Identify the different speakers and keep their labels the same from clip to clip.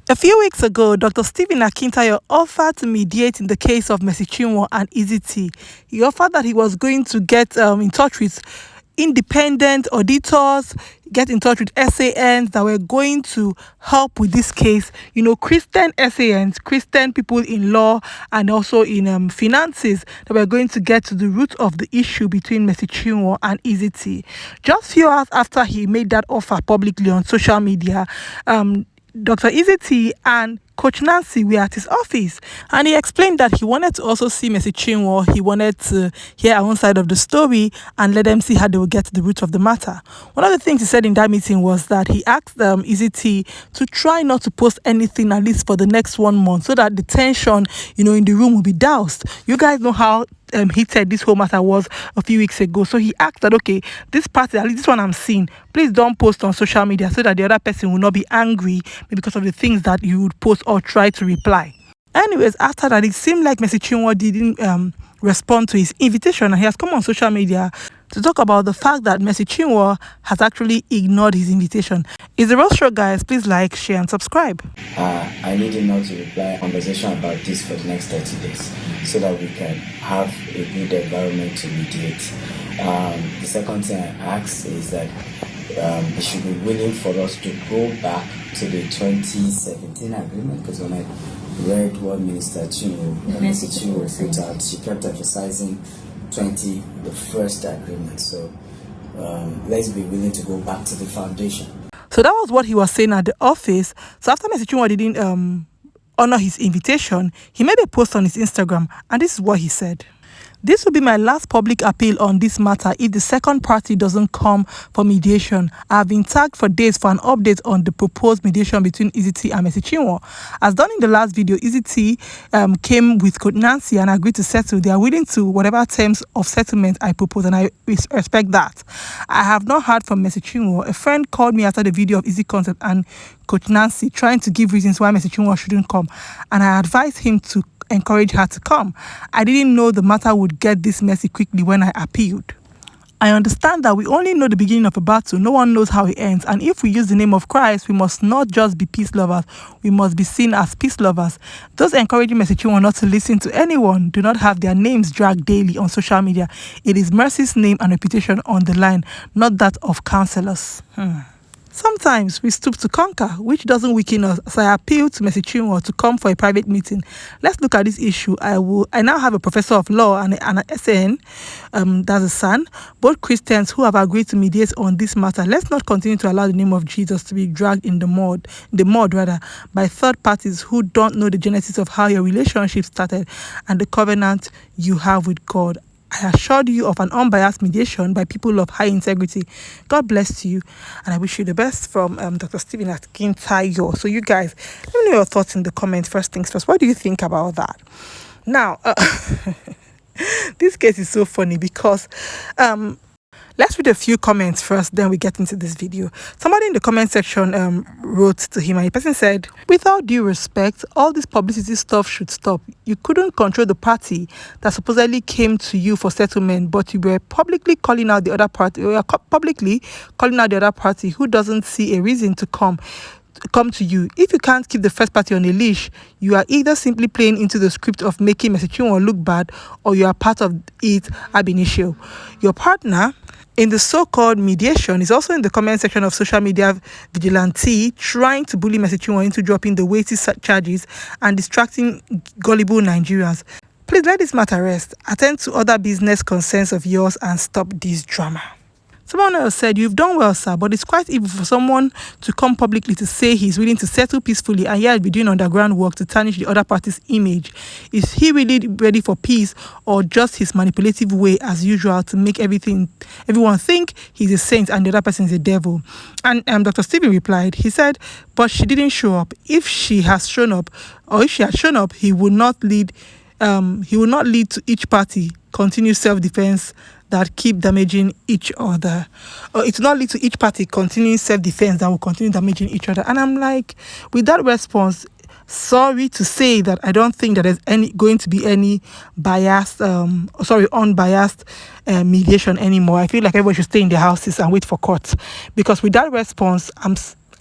Speaker 1: A few weeks ago, Dr. Stephen Akintayo offered to mediate in the case of Mercy Chinwo and Easy T. He offered that he was going to get in touch with independent auditors, get in touch with SANs that were going to help with this case. You know, Christian SANs, Christian people in law and also in finances that were going to get to the root of the issue between Mercy Chinwo and Easy T. Just few hours after he made that offer publicly on social media, Dr. Easy T and Coach Nancy were at his office, and he explained that he wanted to also see Mercy Chinwo. He wanted to hear our own side of the story and let them see how they will get to the root of the matter. One of the things he said in that meeting was that he asked Easy T to try not to post anything at least for the next 1 month so that the tension, in the room will be doused. You guys know how heated this whole matter was a few weeks ago. So he asked that, okay, this party, at least this one I'm seeing, please don't post on social media so that the other person will not be angry because of the things that you would post or try to reply. Anyways, after that, it seemed like Mercy Chinwo didn't respond to his invitation, and he has come on social media to talk about the fact that Mercy Chinwo has actually ignored his invitation. It's the Roast Show, guys. Please like, share, and subscribe.
Speaker 2: I need him not to reply a conversation about this for the next 30 days so that we can have a good environment to mediate. The second thing I ask is that he should be willing for us to go back to the 2017 agreement, because when I read what Minister Chinwo put out, she kept emphasizing the first agreement. So let's be willing to go back to the foundation.
Speaker 1: So that was what he was saying at the office. So after Mercy Chinwo didn't honor his invitation, he made a post on his Instagram, and this is what he said. This will be my last public appeal on this matter if the second party doesn't come for mediation. I have been tagged for days for an update on the proposed mediation between Easy T and Mercy Chinwo. As done in the last video, Easy T came with Coach Nancy and agreed to settle. They are willing to whatever terms of settlement I propose, and I respect that. I have not heard from Mercy Chinwo. A friend called me after the video of Easy Concept and Coach Nancy trying to give reasons why Mercy Chinwo shouldn't come, and I advised him to encourage her to come. I didn't know the matter would get this messy quickly when I appealed. I understand that we only know the beginning of a battle. No one knows how it ends. And if we use the name of Christ, we must not just be peace lovers. We must be seen as peace lovers. Those encouraging Mercy Chinwo not to listen to anyone do not have their names dragged daily on social media. It is Mercy's name and reputation on the line, not that of counselors. Sometimes we stoop to conquer, which doesn't weaken us. So I appeal to Mercy Chinwo to come for a private meeting. Let's look at this issue. I now have a professor of law and an SAN, that's a son, both Christians who have agreed to mediate on this matter. Let's not continue to allow the name of Jesus to be dragged in the mud by third parties who don't know the genesis of how your relationship started and the covenant you have with God. I assured you of an unbiased mediation by people of high integrity. God bless you, and I wish you the best from Dr. Stephen Akintayo. So you guys, let me know your thoughts in the comments. First things first, what do you think about that? Now, this case is so funny because let's read a few comments first, then we get into this video. Somebody in the comment section wrote to him, and the person said, with all due respect, all this publicity stuff should stop. You couldn't control the party that supposedly came to you for settlement, but you were publicly calling out the other party, who doesn't see a reason to come to you. If you can't keep the first party on a leash, you are either simply playing into the script of making Mercy Chinwo look bad, or you are part of it ab initio. Your partner in the so-called mediation is also in the comment section of social media vigilante, trying to bully Mercy Chinwo into dropping the weighty charges and distracting gullible Nigerians. Please let this matter rest. Attend to other business concerns of yours and stop this drama. Someone else said, you've done well, sir, but it's quite evil for someone to come publicly to say he's willing to settle peacefully and yet be doing underground work to tarnish the other party's image. Is he really ready for peace, or just his manipulative way as usual to make everyone think he's a saint and the other person is a devil? And Dr. Stephen replied, he said, but she didn't show up. If she had shown up, he would not lead to each party continue self-defense that keep damaging each other. It will not lead to each party continuing self-defense that will continue damaging each other. And I'm like, with that response, sorry to say that I don't think that there's going to be any unbiased mediation anymore. I feel like everyone should stay in their houses and wait for court, because with that response,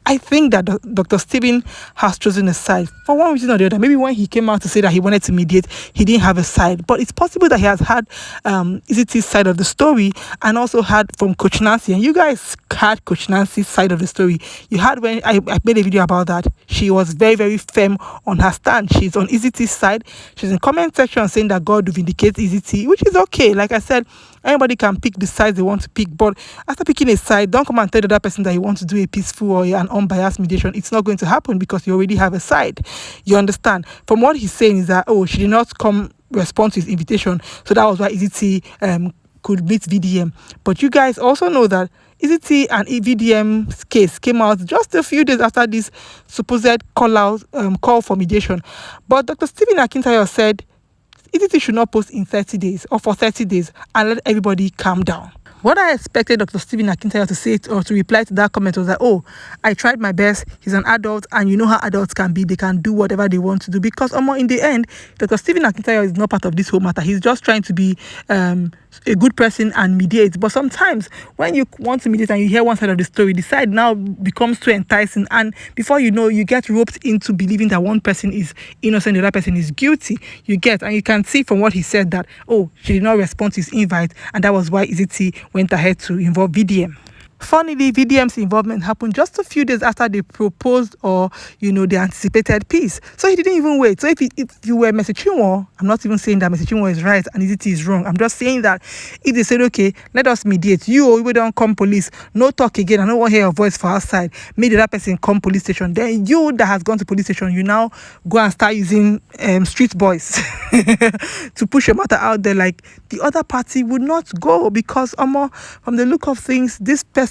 Speaker 1: I think that Dr. Stephen has chosen a side for one reason or the other. Maybe when he came out to say that he wanted to mediate, he didn't have a side. But it's possible that he has had Izzy's side of the story and also had from Coach Nancy. And you guys had Coach Nancy's side of the story. You had when I made a video about that. She was very, very firm on her stand. She's on Izzy's side. She's in comment section saying that God will vindicate Izzy, which is okay. Like I said, anybody can pick the side they want to pick. But after picking a side, don't come and tell the other person that you want to do a peaceful or an unbiased mediation. It's not going to happen because you already have a side. You understand? From what he's saying is that, oh, she did not come respond to his invitation. So that was why Izzy could meet VDM. But you guys also know that Izzy and VDM's case came out just a few days after this supposed call for mediation. But Dr. Stephen Akintayo said Izzy should not post in 30 days or for 30 days and let everybody calm down. What I expected Dr. Stephen Akintayo to say or to reply to that comment was that, oh, I tried my best. He's an adult, and you know how adults can be. They can do whatever they want to do because, in the end, Dr. Stephen Akintayo is not part of this whole matter. He's just trying to be a good person and mediate. But sometimes when you want to mediate and you hear one side of the story, the side now becomes too enticing. And before you know, you get roped into believing that one person is innocent, the other person is guilty. And you can see from what he said that, oh, she did not respond to his invite. And that was why Izzy went ahead to involve VDM. Funnily, VDM's involvement happened just a few days after they proposed or, they anticipated peace. So he didn't even wait. So if you were Mr. Chinwo, I'm not even saying that Mr. Chinwo is right and Izzy is wrong. I'm just saying that if they said, okay, let us mediate, we don't come police, no talk again, I don't want to hear your voice for outside, make the other person come police station, then you that has gone to police station, you now go and start using street boys to push your matter out there. Like the other party would not go because from the look of things, this person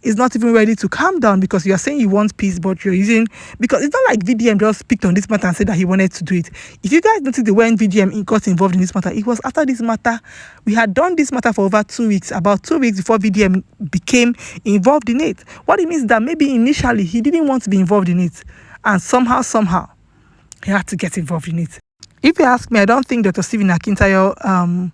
Speaker 1: is not even ready to calm down because you are saying you want peace, but you're using, because it's not like VDM just picked on this matter and said that he wanted to do it. If you guys notice, when VDM got involved in this matter, it was after this matter. We had done this matter for over 2 weeks, about 2 weeks before VDM became involved in it. What it means is that maybe initially he didn't want to be involved in it, and somehow he had to get involved in it. If you ask me, I don't think Dr. Stephen Akintayo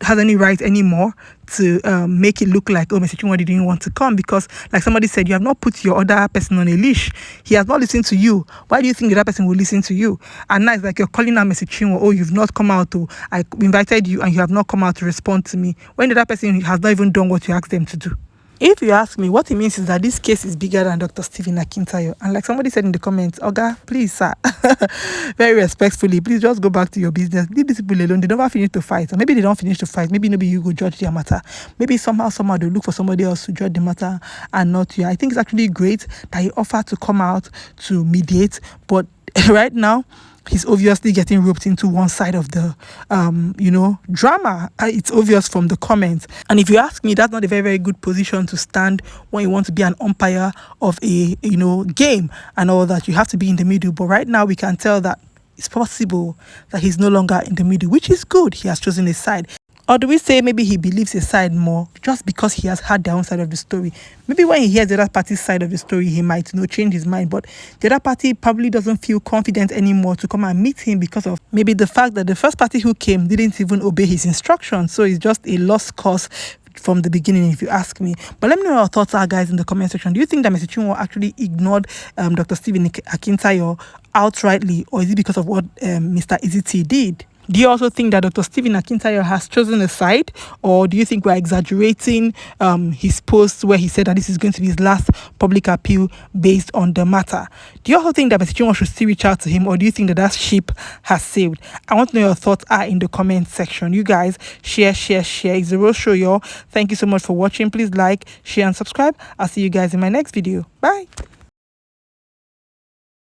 Speaker 1: has any right anymore to make it look like, oh, Mr. Chinwo didn't want to come because, like somebody said, you have not put your other person on a leash. He has not listened to you. Why do you think the other person will listen to you? And now it's like you're calling out Mr. Chinwo, oh, you've not come out to, I invited you and you have not come out to respond to me, when the other person has not even done what you asked them to do. If you ask me, what it means is that this case is bigger than Dr. Stephen Akintayo. And like somebody said in the comments, Oga, please, sir, very respectfully, please just go back to your business. Leave these people alone. They never finish to fight. Or maybe they don't finish to fight. Maybe you go judge their matter. Maybe somehow they look for somebody else to judge the matter and not you. I think it's actually great that he offered to come out to mediate. But right now, he's obviously getting roped into one side of the, drama. It's obvious from the comments. And if you ask me, that's not a very, very good position to stand when you want to be an umpire of a, game and all that. You have to be in the middle. But right now, we can tell that it's possible that he's no longer in the middle, which is good. He has chosen a side. Or do we say maybe he believes his side more just because he has had their own side of the story? Maybe when he hears the other party's side of the story, he might change his mind. But the other party probably doesn't feel confident anymore to come and meet him because of maybe the fact that the first party who came didn't even obey his instructions. So it's just a lost cause from the beginning, if you ask me. But let me know your thoughts are, guys, in the comment section. Do you think that Mr. Chinwo actually ignored Dr. Stephen Akintayo outrightly, or is it because of what Mr. Izzy did? Do you also think that Dr. Stephen Akintayo has chosen a side, or do you think we're exaggerating his post where he said that this is going to be his last public appeal based on the matter? Do you also think that Mr. Chinwo should still reach out to him, or do you think that ship has sailed? I want to know your thoughts are in the comment section. You guys share. It's the Rose Show, y'all. Thank you so much for watching. Please like, share, and subscribe. I'll see you guys in my next video. Bye.